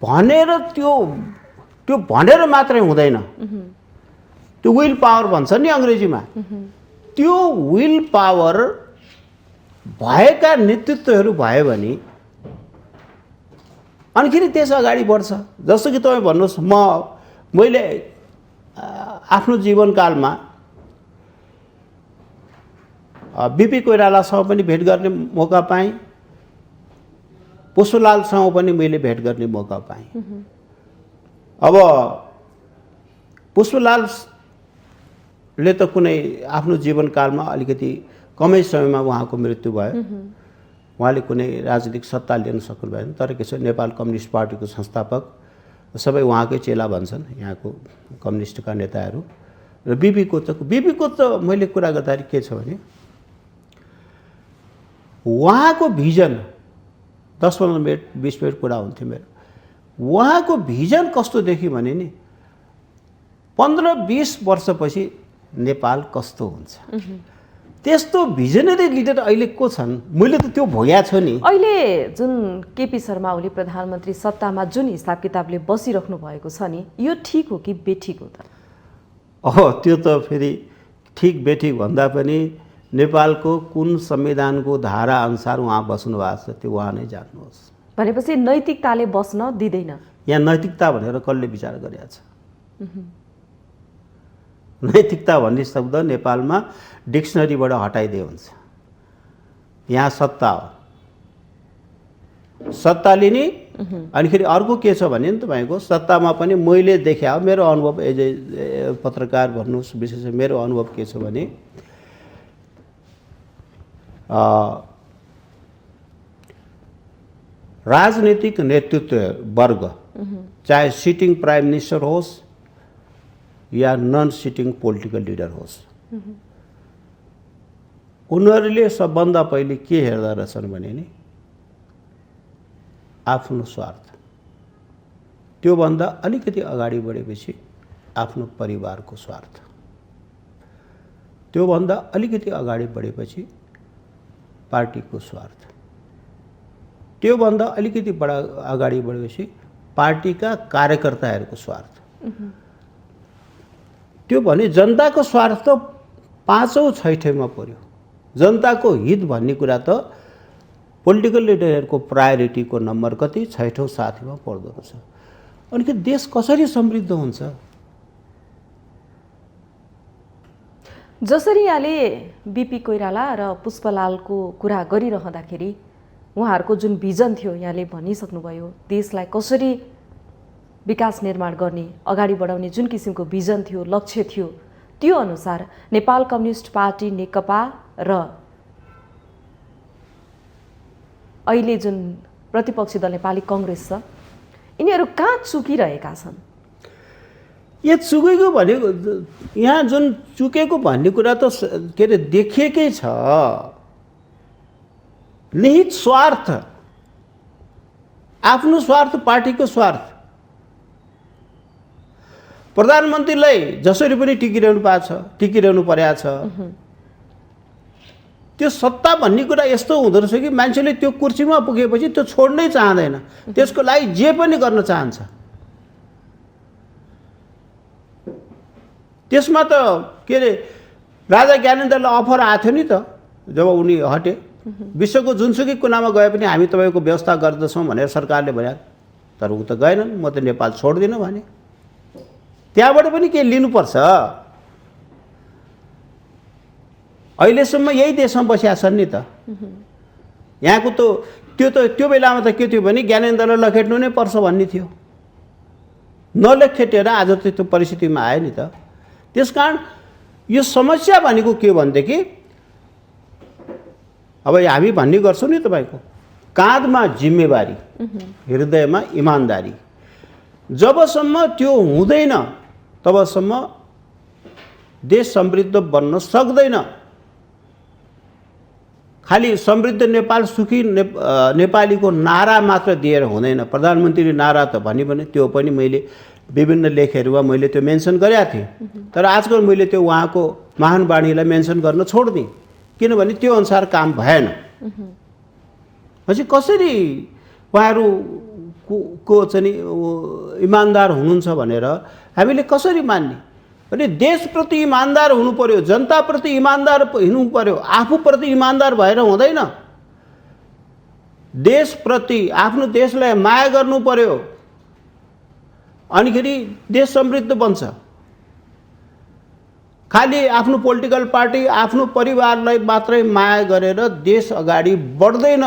भनेर त्यो भनेर मात्रै हुँदैन। त्यो विल पावर भन्छ नि अङ्ग्रेजीमा, त्यो विल पावर भएका नेतृत्वहरू भयो भने अनिखेरि देश अगाडि बढ्छ। जस्तो कि तपाईँ भन्नुहोस्, मैले आफ्नो जीवनकालमा बिपी कोइरालासँग पनि भेट गर्ने मौका पाएँ, पुष्पलालसँग पनि मैले भेट गर्ने मौका पाएँ। अब पुष्पलालले त कुनै आफ्नो जीवनकालमा अलिकति कमै समयमा उहाँको मृत्यु भयो, उहाँले कुनै राजनीतिक सत्ता लिन सक्नु भएन। तर के छ, नेपाल कम्युनिस्ट पार्टीको संस्थापक, सबै उहाँकै चेला भन्छन् यहाँको कम्युनिस्टका नेताहरू। र बिपीको त मैले कुरा गर्दाखेरि के छ भने उहाँको भिजन 10-15 मिनट 20 मिनट कुरा हुन्थ्यो मेरो। उहाँको भिजन कस्तो देखियो भने नि 15-20 वर्षपछि नेपाल कस्तो हुन्छ, त्यस्तो भिजनरी लिडर अहिले को छन्? मैले त त्यो भोग्या छु नि। अहिले जुन केपी शर्मा ओली प्रधानमन्त्री सत्तामा जुन हिसाब किताबले बसिराख्नु भएको छ नि, यो ठिक हो कि बेठिक हो त? त्यो त फेरि ठिक बेठिक भन्दा पनि नेपालको कुन संविधानको धारा अनुसार उहाँ बस्नु भएको छ त्यो उहाँ नै जान्नुहोस्। भनेपछि नैतिकताले बस्न दिँदैन। यहाँ नैतिकता भनेर कसले विचार गरेको छ? नैतिकता भन्ने शब्द नेपालमा डिक्सनरीबाट हटाइदिए हुन्छ। यहाँ सत्ता हो, सत्ता लिने। अनिखेरि अर्को के छ भने नि तपाईँको सत्तामा पनि मैले देखे हो, मेरो अनुभव एज ए पत्रकार भन्नुहोस्, विशेष मेरो अनुभव के छ भने राजनीतिक नेतृत्व वर्ग, चाहे सिटिङ प्राइम मिनिस्टर होस् या नन सिटिङ पोलिटिकल लिडर होस्, उनीहरूले सबभन्दा पहिले के हेर्दा रहेछन् भने नि आफ्नो स्वार्थ। त्योभन्दा अलिकति अगाडि बढेपछि आफ्नो परिवारको स्वार्थ, त्योभन्दा अलिकति अगाडि बढेपछि पार्टीको स्वार्थ, त्योभन्दा अलिकति अगाडि बढेपछि पार्टीका कार्यकर्ताहरूको स्वार्थ। त्यो भने जनताको स्वार्थ त 5औं 6ठैमा पर्यो। जनताको हित भन्ने कुरा त पोलिटिकल लिडरहरूको प्रायोरिटीको नम्बर कति 6औं 7औं पर्दो रहेछ। अनि के देश कसरी समृद्ध हुन्छ? जसरी यहाँले बिपी कोइराला र पुष्पलालको कुरा गरिरहँदाखेरि उहाँहरूको जुन भिजन थियो यहाँले भनिसक्नुभयो, देशलाई कसरी विकास निर्माण गर्ने, अगाडि बढाउने जुन किसिमको भिजन थियो, लक्ष्य थियो, त्यो अनुसार नेपाल कम्युनिस्ट पार्टी नेकपा र अहिले जुन प्रतिपक्षी दल नेपाली कांग्रेस छ, यिनीहरू कहाँ चुकिरहेका छन्? यहाँ चुकेको भनेको, यहाँ जुन चुकेको भन्ने कुरा त के अरे देखिएकै छ। निहित स्वार्थ, आफ्नो स्वार्थ, पार्टीको स्वार्थ। प्रधानमन्त्रीलाई जसरी पनि टिकिरहनु परेको छ। त्यो सत्ता भन्ने कुरा यस्तो हुँदो रहेछ कि मान्छेले त्यो कुर्सीमा पुगेपछि त्यो छोड्नै चाहँदैन, त्यसको लागि जे पनि गर्न चाहन्छ। त्यसमा त के अरे राजा ज्ञानेन्द्रलाई अफर आएको थियो नि त, जब उनी हटे, विश्वको जुनसुकै कुनामा गए पनि हामी तपाईँको व्यवस्था गर्दछौँ भनेर सरकारले भन्यो। तर ऊ त गएनन्, म त नेपाल छोड्दिनँ भने। त्यहाँबाट पनि के लिनुपर्छ? अहिलेसम्म यही देशमा बसिया छन् नि त। यहाँको त्यो बेलामा त के थियो भने ज्ञानेन्द्रलाई लखेट्नु नै पर्छ भन्ने थियो। नलखेटेर आज त त्यो परिस्थितिमा आयो नि त। त्यसकारण यो समस्या भनेको के भनेदेखि अब हामी भन्ने गर्छौँ नि तपाईँको काँधमा जिम्मेवारी, हृदयमा इमानदारी। जबसम्म त्यो हुँदैन तबसम्म देश समृद्ध बन्न सक्दैन। खालि समृद्ध नेपाल, सुखी नेपालीको नारा मात्र दिएर हुँदैन। प्रधानमन्त्रीले नारा त भन्यो भने त्यो पनि मैले विभिन्न लेखहरूमा मैले त्यो मेन्सन गरेका थिएँ। तर आजकल मैले त्यो उहाँको महान वाणीलाई मेन्सन गर्न छोडिदिएँ, किनभने त्यो अनुसार काम भएन। पछि कसरी उहाँहरू को चाहिँ इमान्दार हुनुहुन्छ भनेर हामीले कसरी मान्ने? भने देशप्रति इमान्दार हुनु पर्यो, जनताप्रति इमान्दार हुनु पर्यो, आफूप्रति इमान्दार भएर हुँदैन। देशप्रति, आफ्नो देशलाई माया गर्नु पर्यो, अनिखेरि देश समृद्ध बन्छ। खालि आफ्नो पोलिटिकल पार्टी, आफ्नो परिवारलाई मात्रै माया गरेर देश अगाडि बढ्दैन।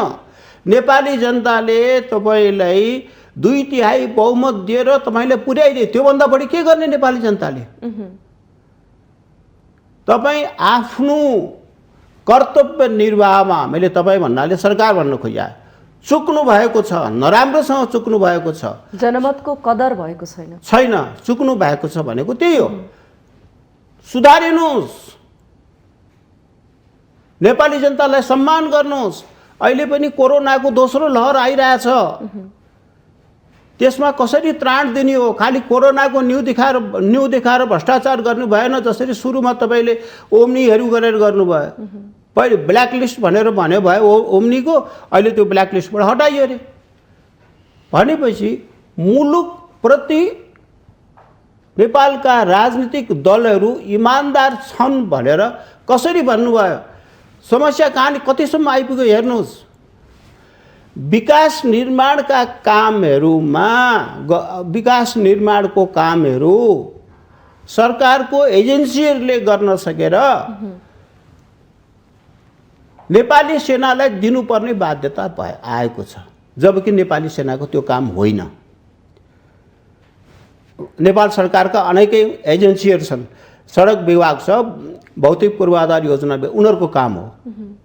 नेपाली जनताले तपाईँलाई 2/3 बहुमत दिएर तपाईँलाई पुर्याइदिए, त्योभन्दा बढी के गर्ने नेपाली जनताले? तपाईँ आफ्नो कर्तव्य निर्वाहमा, मैले तपाईँ भन्नाले सरकार भन्न खोजेँ, चुक्नु भएको छ, नराम्रोसँग चुक्नु भएको छ, जनमतको कदर भएको छैन, चुक्नु भएको छ भनेको त्यही हो। सुधारिनुहोस्, नेपाली जनतालाई सम्मान गर्नुहोस्। अहिले पनि कोरोनाको दोस्रो लहर आइरहेछ, त्यसमा कसरी त्राण दिने हो? खालि कोरोनाको न्यू देखाएर भ्रष्टाचार गर्नु भएन। जसरी सुरुमा तपाईँले ओम्नीहरू गरेर गर्नुभयो, पहिले ब्ल्याकलिस्ट भनेर भन्यो भयो ओम्नीको, अहिले त्यो ब्ल्याकलिस्टबाट हटाइयो अरे। भनेपछि मुलुकप्रति नेपालका राजनीतिक दलहरू इमान्दार छन् भनेर कसरी भन्नुभयो? समस्या कहाँ कतिसम्म आइपुग्यो हेर्नुहोस्। विकास निर्माणका कामहरूमा, विकास निर्माणको कामहरू सरकारको एजेन्सीहरूले गर्न सकेर नेपाली सेनालाई दिनुपर्ने बाध्यता आएको छ, जबकि नेपाली सेनाको त्यो काम होइन। नेपाल सरकारका अनेकै एजेन्सीहरू छन्, सडक विभाग छ, भौतिक पूर्वाधार योजना, उनीहरूको काम हो।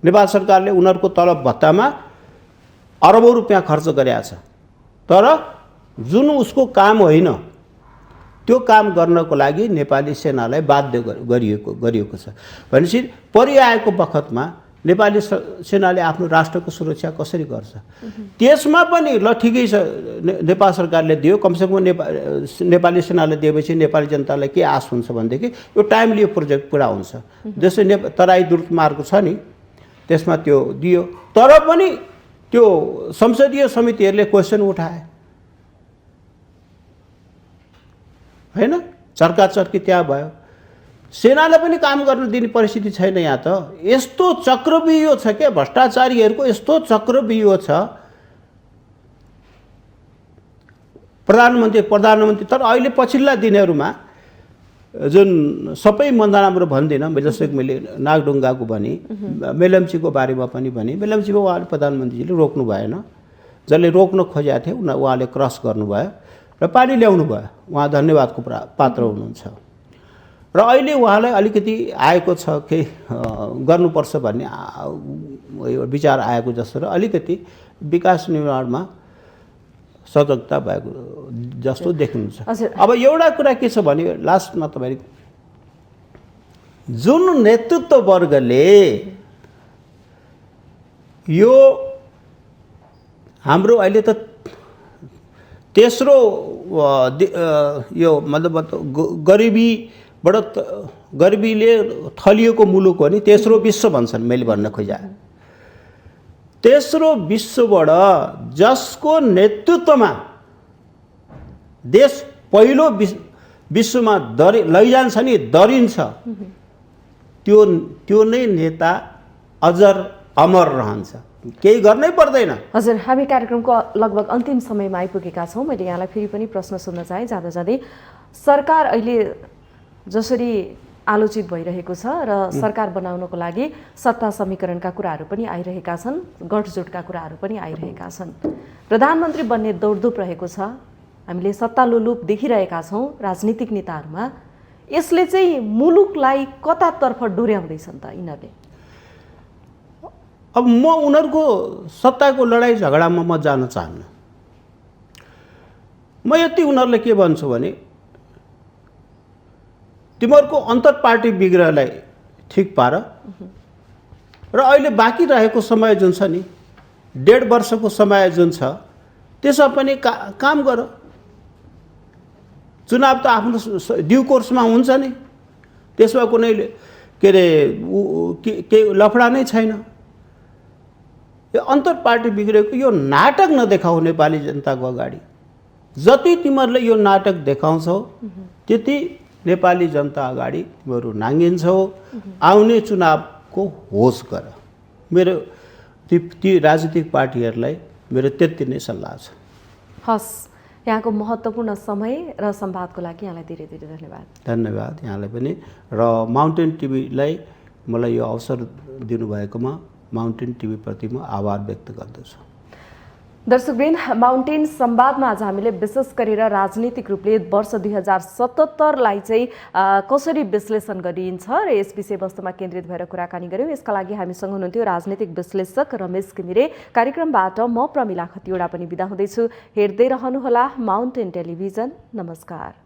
नेपाल सरकारले उनीहरूको तलब भत्तामा अरबौं रुपियाँ खर्च गरेका छ, तर जुन उसको काम होइन त्यो काम गर्नको लागि नेपाली सेनालाई बाध्य गरिएको छ। भनेपछि परिआएको बखतमा नेपाली सेनाले आफ्नो राष्ट्रको सुरक्षा कसरी गर्छ? त्यसमा पनि ल ठिकै छ, नेपाल सरकारले दियो, कमसेकम नेपाली सेनाले दिएपछि नेपाली जनतालाई के आश हुन्छ भनेदेखि यो टाइमली प्रोजेक्ट पुरा हुन्छ। जस्तै तराई द्रुत मार्ग छ नि, त्यसमा त्यो दियो, तर पनि त्यो संसदीय समितिहरूले क्वेसन उठाए हैन, चर्काचर्की त्यहाँ भयो। सेनालाई पनि काम गर्न दिने परिस्थिति छैन। यहाँ त यस्तो चक्रव्यूह छ क्या, भ्रष्टाचारीहरूको यस्तो चक्रव्यूह छ। प्रधानमन्त्री तर अहिले पछिल्ला दिनहरूमा जुन सबै भन्दा राम्रो भन्दिनँ, जस्तै मैले नागढुङ्गाको भने, मेलम्चीको बारेमा पनि भने, मेलम्चीमा उहाँले प्रधानमन्त्रीले रोक्नु भएन, जसले रोक्न खोजेका थिए उहाँले क्रस गर्नुभयो र पानी ल्याउनु भयो। उहाँ धन्यवादको पात्र हुनुहुन्छ। र अहिले उहाँलाई अलिकति आएको छ के गर्नुपर्छ भन्ने विचार आएको जस्तो र अलिकति विकास निर्माणमा सजगता भएको जस्तो देखिनुहुन्छ। अब एउटा कुरा के छ भने लास्टमा तपाईँ जुन नेतृत्व वर्गले यो हाम्रो अहिले त तेस्रो यो मतलब गरिबीले थलिएको मुलुक हो नि, तेस्रो विश्व भन्छन्, मैले भन्न खोजेँ। तेस्रो विश्वबाट जसको नेतृत्वमा देश पहिलो विश्वमा लैजान्छ नि, दरिन्छ, त्यो नै नेता अजर अमर रहन्छ, केही गर्नै पर्दैन। हजुर, हामी कार्यक्रमको लगभग अन्तिम समयमा आइपुगेका छौँ। मैले यहाँलाई फेरि पनि प्रश्न सोध्न चाहेँ। जाँदा जाँदै सरकार अहिले जसरी आलोचित भइरहेको छ र सरकार बनाउनको लागि सत्ता समीकरणका कुराहरू पनि आइरहेका छन्, गठजोडका कुराहरू पनि आइरहेका छन्, प्रधानमन्त्री बन्ने दौडधुप रहेको छ, हामीले सत्तालोलुप देखिरहेका छौँ राजनीतिक नेताहरूमा। यसले चाहिँ मुलुकलाई कतातर्फ डोर्याउँदैछन् त यिनीहरूले? अब म उनीहरूको सत्ताको लडाइँ झगडामा म जान चाहन्न। म यति उनीहरूलाई के भन्छु भने तिमीहरूको अन्तर पार्टी विग्रहलाई ठिक पार र अहिले बाँकी रहेको समय जुन छ नि, 1.5 वर्षको समय जुन छ, त्यसमा पनि काम गर। चुनाव त आफ्नो ड्यु कोर्समा हुन्छ नि, त्यसमा कुनै के अरे के लफडा नै छैन। यो अन्तर पार्टी बिग्रेको यो नाटक नदेखाऊ नेपाली जनताको अगाडि। जति तिमीहरूले यो नाटक देखाउँछौ त्यति नेपाली जनता अगाडि तिमीहरू नाङ्गिन्छौ। आउने चुनावको होस गर। मेरो ती राजनीतिक पार्टीहरूलाई मेरो त्यति नै सल्लाह छ। हस्, यहाँको महत्त्वपूर्ण समय र संवादको लागि यहाँलाई धेरै धेरै धन्यवाद। धन्यवाद यहाँलाई पनि, र माउन्टेन टिभीलाई मलाई यो अवसर दिनुभएकोमा माउन्टेन टिभीप्रति म आभार व्यक्त गर्दछु। दर्शकवृन्द, माउन्टेन संवादमा आज हामीले विशेष गरेर राजनीतिक रूपले वर्ष 2077लाई चाहिँ कसरी विश्लेषण गरिन्छ र यस विषयवस्तुमा केन्द्रित भएर कुराकानी गऱ्यौँ। यसका लागि हामीसँग हुनुहुन्थ्यो राजनीतिक विश्लेषक रमेश घिमिरे। कार्यक्रमबाट म प्रमिला खतिवडा पनि बिदा हुँदैछु। हेर्दै रहनुहोला माउन्टेन टेलिभिजन। नमस्कार।